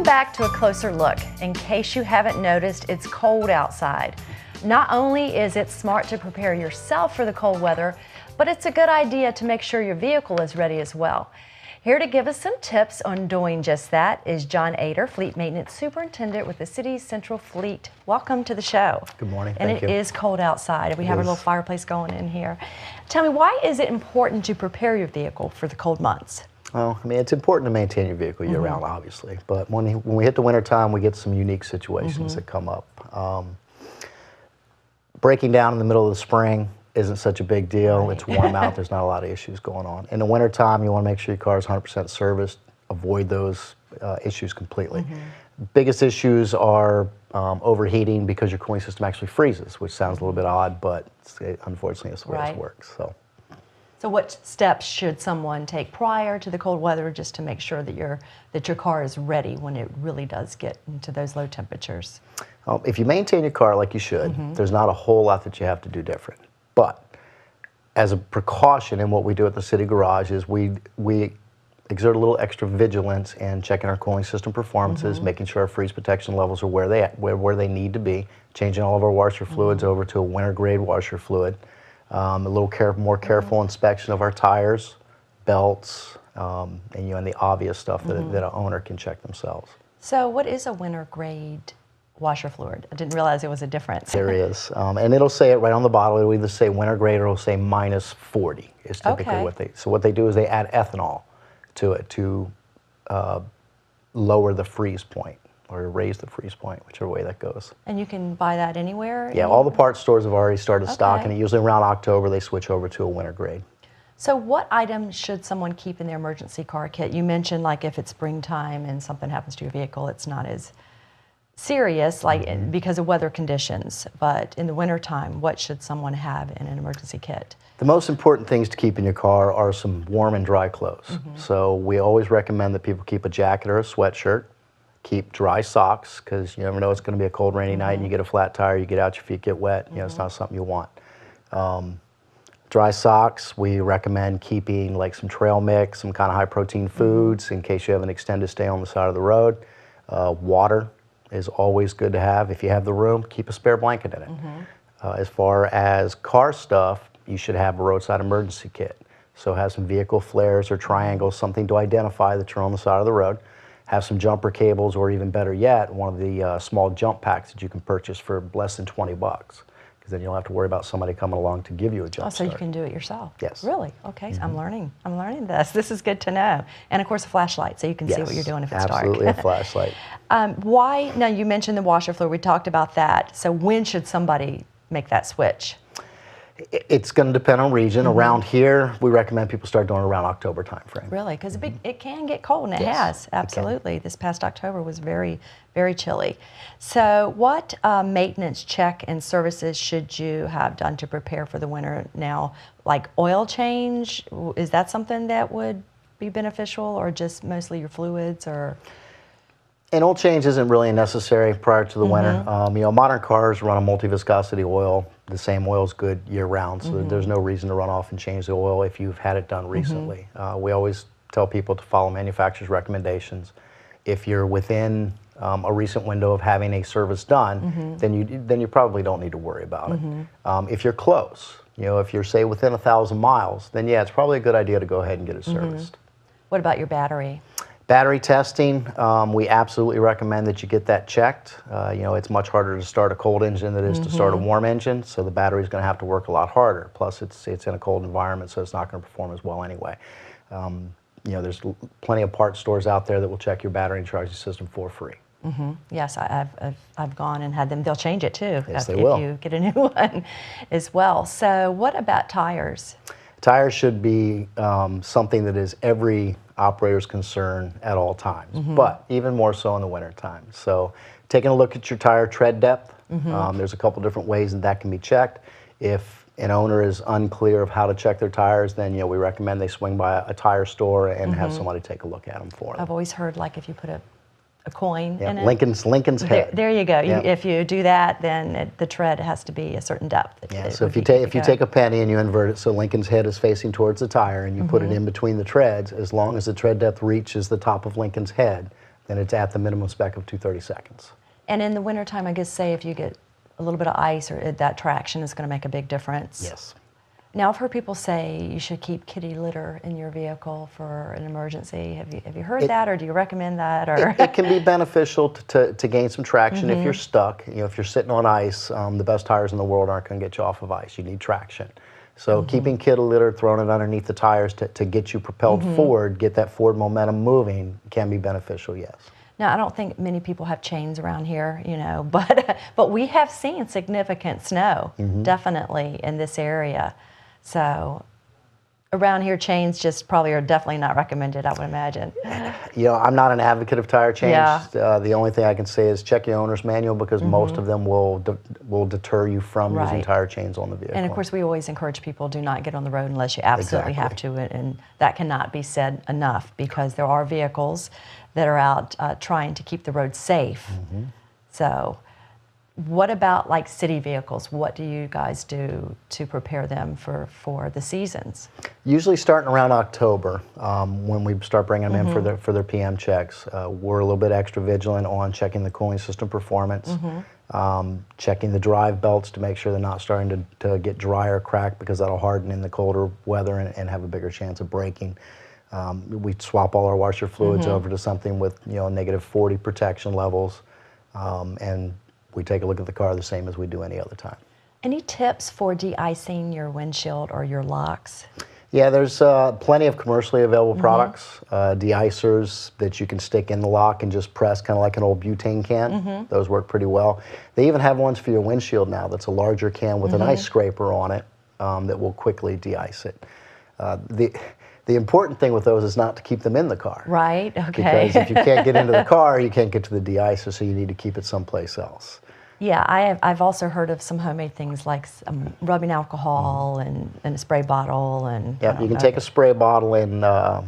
Welcome back to a closer look. In case you haven't noticed, it's cold outside. Not only is it smart to prepare yourself for the cold weather, but it's a good idea to make sure your vehicle is ready as well. Here to give us some tips on doing just that is John Ader, Fleet Maintenance Superintendent with the City's Central Fleet. Welcome to the show. Good morning. And Thank you. It is cold outside. We have a little fireplace going in here. Tell me, why is it important to prepare your vehicle for the cold months? Well, I mean, it's important to maintain your vehicle year-round, obviously. But when we hit the winter time, we get some unique situations that come up. Breaking down in the middle of the spring isn't such a big deal. Right. It's warm out. There's not a lot of issues going on. In the winter time, you want to make sure your car is 100% serviced. Avoid those issues completely. Biggest issues are overheating because your cooling system actually freezes, which sounds a little bit odd, but unfortunately, it's the way it works. So what steps should someone take prior to the cold weather just to make sure that your car is ready when it really does get into those low temperatures? If you maintain your car like you should, there's not a whole lot that you have to do different. But as a precaution, and what we do at the city garage is we exert a little extra vigilance in checking our cooling system performances, making sure our freeze protection levels are where they need to be, changing all of our washer fluids over to a winter grade washer fluid, a little more careful inspection of our tires, belts, and the obvious stuff that an owner can check themselves. So what is a winter grade washer fluid? I didn't realize there was a difference. There is, and it'll say it right on the bottle. It'll either say winter grade or it'll say -40 is typically what they. So what they do is they add ethanol to it to lower the freeze point or raise the freeze point, whichever way that goes. And you can buy that anywhere? Yeah, all the parts stores have already started stocking it. Usually around October they switch over to a winter grade. So what items should someone keep in their emergency car kit? You mentioned like if it's springtime and something happens to your vehicle, it's not as serious because of weather conditions, but in the wintertime, what should someone have in an emergency kit? The most important things to keep in your car are some warm and dry clothes. So we always recommend that people keep a jacket or a sweatshirt, keep dry socks, because you never know it's going to be a cold, rainy night and you get a flat tire, you get out, your feet get wet, it's not something you want. Dry socks, we recommend keeping like some trail mix, some kind of high protein foods in case you have an extended stay on the side of the road. Water is always good to have. If you have the room, keep a spare blanket in it. As far as car stuff, you should have a roadside emergency kit. So have some vehicle flares or triangles, something to identify that you're on the side of the road. Have some jumper cables, or even better yet, one of the small jump packs that you can purchase for less than 20 bucks. Because then you don't have to worry about somebody coming along to give you a jump So start. you can do it yourself? Yes. Really? Okay, so I'm learning this. This is good to know. And of course a flashlight, so you can see what you're doing if it's dark. Absolutely, a flashlight. Now you mentioned the washer fluid, we talked about that. So when should somebody make that switch? It's going to depend on region. Around here, we recommend people start doing it around October time frame. Really? Because it can get cold, and it has, absolutely. This past October was very, very chilly. So what maintenance check and services should you have done to prepare for the winter now? Like oil change, is that something that would be beneficial, or just mostly your fluids? Or An oil change isn't really necessary prior to the winter. Modern cars run a multi-viscosity oil. The same oil is good year-round, so there's no reason to run off and change the oil if you've had it done recently. We always tell people to follow manufacturer's recommendations. If you're within a recent window of having a service done, then you probably don't need to worry about it. If you're close, if you're, say, within 1,000 miles, then yeah, it's probably a good idea to go ahead and get it serviced. what about your battery? Battery testing, we absolutely recommend that you get that checked. It's much harder to start a cold engine than it is to start a warm engine, so the battery's going to have to work a lot harder. Plus, it's in a cold environment, so it's not going to perform as well anyway. There's plenty of parts stores out there that will check your battery and charging system for free. Yes, I've gone and had them. They'll change it too Yes, if they will. you get a new one as well. So what about tires? Tires should be something that is every operator's concern at all times, but even more so in the winter time. So taking a look at your tire tread depth, there's a couple different ways that can be checked. If an owner is unclear of how to check their tires, then we recommend they swing by a tire store and have somebody take a look at them for them. I've always heard like if you put a coin in it. Lincoln's head. There you go. If you do that, then the tread has to be a certain depth. So if you take a penny and you invert it so Lincoln's head is facing towards the tire and you put it in between the treads, as long as the tread depth reaches the top of Lincoln's head, and it's at the minimum spec of 230 seconds. And in the wintertime, I guess, say if you get a little bit of ice, or that traction is going to make a big difference. Yes. Now, I've heard people say you should keep kitty litter in your vehicle for an emergency. Have you heard that, or do you recommend that? Or it can be beneficial to gain some traction if you're stuck. You know, if you're sitting on ice, the best tires in the world aren't going to get you off of ice. You need traction. So keeping kitty litter, throwing it underneath the tires to get you propelled forward, get that forward momentum moving, can be beneficial, yes. Now, I don't think many people have chains around here, you know, but we have seen significant snow, definitely, in this area. So around here, chains just probably are definitely not recommended, I would imagine. You know, I'm not an advocate of tire chains. Yeah. The only thing I can say is check your owner's manual, because most of them will deter you from using tire chains on the vehicle. And of course, we always encourage people, do not get on the road unless you absolutely have to, and that cannot be said enough, because there are vehicles that are out trying to keep the road safe. So what about like city vehicles? What do you guys do to prepare them for the seasons? Usually starting around October, when we start bringing them in for their PM checks, we're a little bit extra vigilant on checking the cooling system performance, checking the drive belts to make sure they're not starting to get dry or crack, because that'll harden in the colder weather and have a bigger chance of breaking. We swap all our washer fluids over to something with, you know, -40 protection levels, and we take a look at the car the same as we do any other time. Any tips for de-icing your windshield or your locks? Yeah, there's plenty of commercially available products, de-icers that you can stick in the lock and just press, kind of like an old butane can. Those work pretty well. They even have ones for your windshield now that's a larger can with an ice scraper on it that will quickly de-ice it. The important thing with those is not to keep them in the car. Right, okay. Because if you can't get into the car, you can't get to the de-icer, so you need to keep it someplace else. Yeah, I've also heard of some homemade things like rubbing alcohol and a spray bottle. And Yeah, you can take a spray bottle and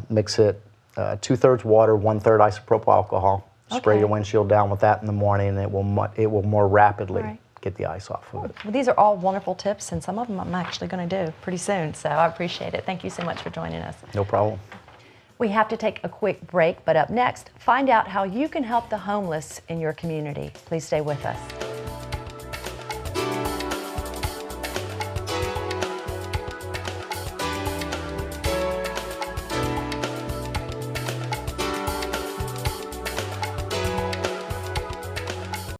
mix it 2/3 water, 1/3 isopropyl alcohol. Spray your windshield down with that in the morning, and it will more rapidly get the ice off of it. Well, these are all wonderful tips, and some of them I'm actually going to do pretty soon, so I appreciate it. Thank you so much for joining us. No problem. We have to take a quick break, but up next, find out how you can help the homeless in your community. Please stay with us.